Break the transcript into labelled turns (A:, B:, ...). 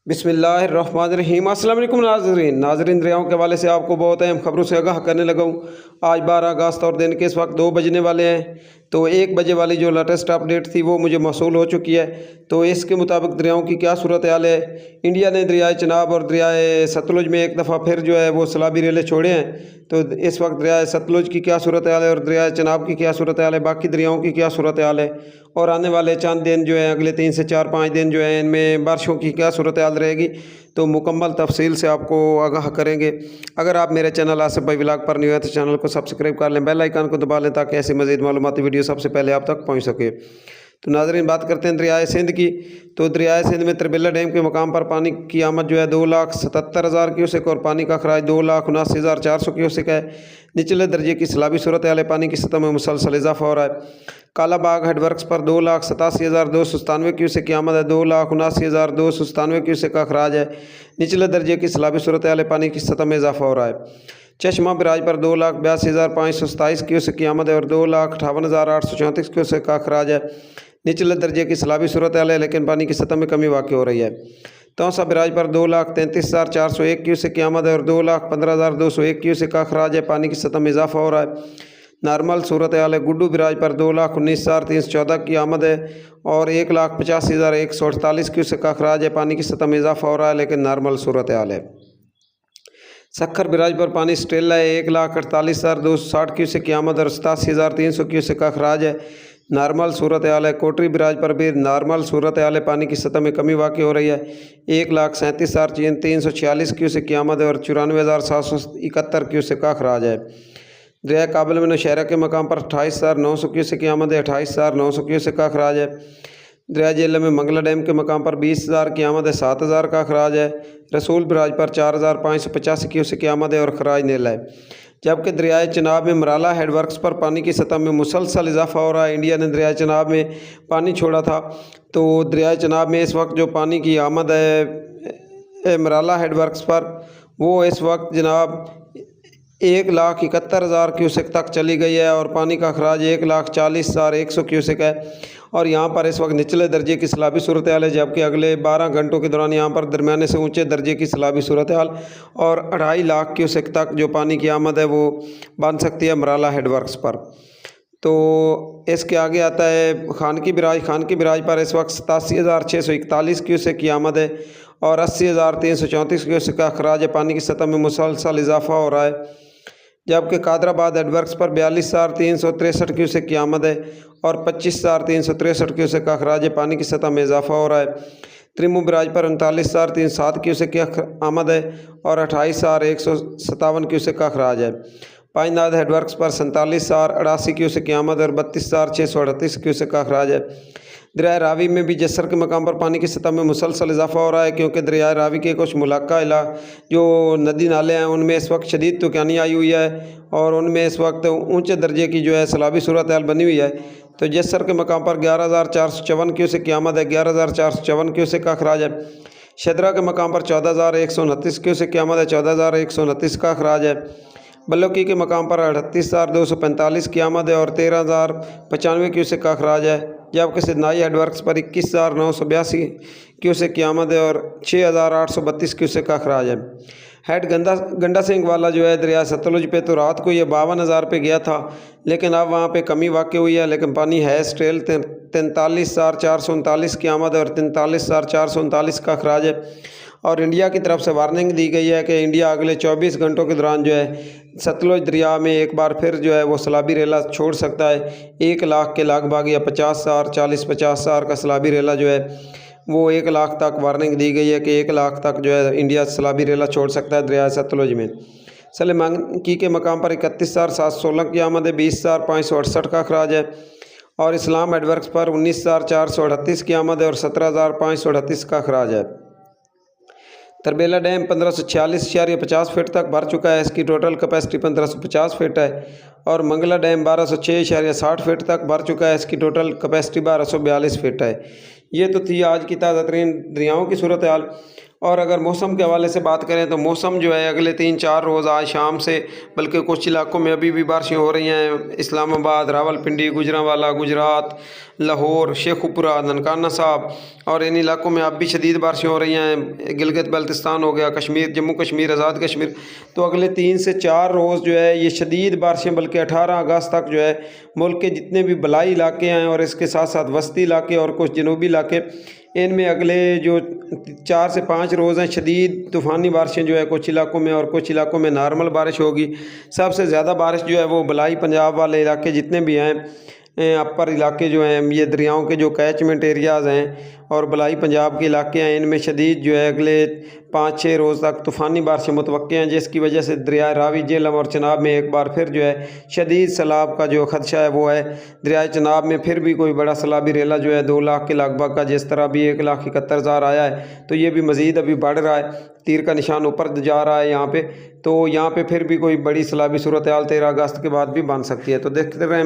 A: बिस्मिल्लाहिर्रहमानिर्रहीम। अस्सलाम वालेकुम नाज़रीन दरियाओं के हवाले से आपको बहुत अहम खबरों से आगाह करने लगा हूँ। आज 12 अगस्त और दिन के इस वक्त 2 बजने वाले हैं। तो 1 बजे वाली जो लेटेस्ट अपडेट थी वो मुझे मौसूल हो चुकी है। तो इसके मुताबिक दरियाओं की क्या सूरत हाल है। इंडिया ने दरियाए चनाब और दरियाए सतलुज में एक दफ़ा फिर जो है वो सैलाबी रेले छोड़े हैं। तो इस वक्त दरियाए सतलुज की क्या सूरत हाल है और दरियाए चनाब की क्या सूरत हाल है, बाकी दरियाओं की क्या सूरत हाल है, और आने वाले चंद दिन जो है अगले 3 से 4-5 दिन जो है इनमें बारिशों की क्या सूरत हाल रहेगी, तो मुकम्मल तफसील से आपको आगाह करेंगे। अगर आप मेरे चैनल आसिफ भाई व्लॉग पर नहीं हुए तो चैनल को सब्सक्राइब कर लें, बेल आइकन को दबा लें ताकि ऐसी मज़ीद मालूमाती वीडियो सबसे पहले आप तक पहुँच सके। तो नाज़रीन बात करते हैं दरियाए सिंध की। तो दरियाए सिंध में तरबिल्ला डैम के मकाम पर पानी की आमद जो है 2,77,000 क्यूसेक और पानी का खराज 2,79,400 क्यूसेक है। निचले दर्जे की सैलाबी सूरत हाल है, पानी की सतह में मुसलसल इजाफा हो रहा है। कालाबाग हेडवर्क्स पर 2,87,297 क्यूसेक की आमद है, 2,79,297 क्यूसेक का खराज है। निचले दर्जे की सैलाबी सूरत हाल है, पानी की सतह में इजाफा हो रहा है। चश्मा बराज पर 2,82,527 क्यूसेक की आमद है और 2,58,834 क्यूसेक का खराज है। निचले दर्जे की सैलाबी सूरत हाल है, लेकिन पानी की सतह में कमी वाक़ हो रही है। तौसा बराज पर 2,33,401 क्यूसेक की आमद है और 2,15,201 क्यूसेक का खराज है, पानी की सतह में इजाफा हो रहा है। नॉर्मल सूरत हाल है। गुड्डू बराज पर 2,19,314 की आमद है और 1,85,148 क्यूसेक का खराज है, पानी की सतह में इजाफा हो रहा है, लेकिन नॉर्मल सूरत हाल है। सखर बराज पर पानी स्टेला है, 1,48,260 क्यूसेक की आमद और 87,300 क्यूसेक का खराज है, नॉर्मल सूरत हाल है। कोटरी बराज पर भी नॉर्मल सूरत हाल है, पानी की सतह में कमी वाक़ हो रही है। 1,37,346 क्यूसेक की आमद है और 94,771 क्यूसेक का खराज है। दरिया काबल में नौशहरा के मकाम पर 28,900 क्यूसेक की आमद है, 28,900 क्यूसेक का खराज है। दरिया जेल में मंगला डैम के मकाम पर 20,000 की आमद है, 7,000 का खराज है। रसूल बराज पर 4,585 क्यूसेक की आमद है और खराज नीला है। जबकि दरियाए चनाब में मराला हेडवर्क्स पर पानी की सतह में मुसलसल इजाफा हो रहा है। इंडिया ने दरियाए चनाब में पानी छोड़ा था, तो दरियाए चनाब में इस वक्त जो पानी की आमद है मराला हेडवर्क्स पर, वो इस वक्त जनाब 1,71,000 क्यूसेक तक चली गई है और पानी का खराज 1,40,100 क्यूसेक है। और यहाँ पर इस वक्त निचले दर्जे की सैलाबी सूरत हाल है, जबकि अगले 12 घंटों के दौरान यहाँ पर दरमियाने से ऊंचे दर्जे की सैलाबी सूरत हाल और 2.5 लाख क्यूसेक तक जो पानी की आमद है वो बन सकती है मराला हेडवर्क्स पर। तो इसके आगे आता है खानकी बराज पर इस वक्त 87,641 क्यूसेक की आमद है और 80,334 क्यूसेक का खराज है, पानी की सतह में मुसलसल इजाफा हो रहा है। जबकि कादराबाद हेडवर्क्स पर 42,363 क्यूसेक की आमद है और 25,363 क्यूसेक का खराज है, पानी की सतह में इजाफा हो रहा है। त्रिमू बराज पर 39,307 क्यूसेक की आमद है और 28,157 क्यूसेक का खराज है। पाइनाद हेडवर्क्स पर 47,088 क्यूसेक की आमद और 32,638 क्यूसेक का खराज है। दरिया रावी में भी जसर के मकाम पर पानी की सतह में मुसलसल इजाफा हो रहा है, क्योंकि दरिया रावी के कुछ मुलाका जो नदी नाले हैं उनमें इस वक्त शदीद तूफ़ानी आई हुई है और उनमें इस वक्त ऊंचे दर्जे की जो है सैलाबी सूरत हाल बनी हुई है। तो जसर के मकाम पर 11,454 क्यूसेक की आमद है, 11,454 क्यूसेक का खराज है। शदरा के मकाम पर 14,129 क्यूसेक की आमद है, 14,129 का खराज है। बल्लौकी के मकाम पर 38,245 की आमद है और 13,095 क्यूसेक का खराज है। जबकि सिदनाई हेडवर्क्स पर 21,982 क्यूसेक की आमद है और 6,832 क्यूसेक का खराज है। हेड गंडा सिंह वाला जो है दरिया सतलुज पे, तो रात को ये 52,000 पे गया था, लेकिन अब वहाँ पे कमी वाक़ हुई है, लेकिन पानी है स्टेल 43,439 की आमद है और 43,439 का खराज है। और इंडिया की तरफ से वार्निंग दी गई है कि इंडिया अगले 24 घंटों के दौरान जो है सतलुज दरिया में एक बार फिर जो है वो सैलाबी रेला छोड़ सकता है। 1 लाख के लगभग या 50,000 40-50,000 का सैलाबी रेला जो है वो 1 लाख तक वार्निंग दी गई है कि 1 लाख तक जो है इंडिया सैलाबी रेला छोड़ सकता है दरिया सतलुज में। सलेमानकी के मकाम पर 31,716 की आमद है, 20,568 का खराज है। और इस्लाम हेडवर्क्स पर 19,438 की आमद है और 17,538 का खराज है। तरबेला डैम 1546.50 फीट तक भर चुका है, इसकी टोटल कैपेसिटी 1550 फीट है। और मंगला डैम 1206.60 फीट तक भर चुका है, इसकी टोटल कैपेसिटी 1242 फीट है। یہ تو تھی آج کی تازہ ترین دریاؤں کی صورتحال۔ اور اگر موسم کے حوالے سے بات کریں تو موسم جو ہے اگلے 3-4 روز آج شام سے، بلکہ کچھ علاقوں میں ابھی بھی بارشیں ہو رہی ہیں، اسلام آباد، راولپنڈی، گوجرانوالا، گجرات، لاہور، شیخوپورہ، ننکانہ صاحب، اور ان علاقوں میں اب بھی شدید بارشیں ہو رہی ہیں، گلگت بلتستان ہو گیا، کشمیر، جموں کشمیر، آزاد کشمیر۔ تو اگلے 3 سے 4 روز جو ہے یہ شدید بارشیں، بلکہ 18 اگست تک جو ہے ملک کے جتنے بھی بلائی علاقے ہیں اور اس کے ساتھ ساتھ وسطی علاقے اور کچھ جنوبی علاقے، ان میں اگلے جو 4 سے 5 روز ہیں شدید طوفانی بارشیں جو ہے کچھ علاقوں میں، اور کچھ علاقوں میں نارمل بارش ہوگی۔ سب سے زیادہ بارش جو ہے وہ بلائی پنجاب والے علاقے جتنے بھی ہیں، اپر علاقے جو ہیں، یہ دریاؤں کے جو کیچمنٹ ایریاز ہیں اور بلائی پنجاب کے علاقے ہیں، ان میں شدید جو ہے اگلے 5-6 روز تک طوفانی بارشیں متوقع ہیں، جس کی وجہ سے دریائے راوی، جہلم اور چناب میں ایک بار پھر جو ہے شدید سیلاب کا جو خدشہ ہے وہ ہے۔ دریائے چناب میں پھر بھی کوئی بڑا سیلابی ریلا جو ہے 2 لاکھ کے لگ بھگ کا، جس طرح بھی 1,71,000 آیا ہے، تو یہ بھی مزید ابھی بڑھ رہا ہے، تیر کا نشان اوپر جا رہا ہے یہاں پہ، تو یہاں پہ پھر بھی کوئی بڑی سیلابی صورتحال 13 اگست کے بعد بھی بن سکتی ہے۔ تو دیکھتے رہیں۔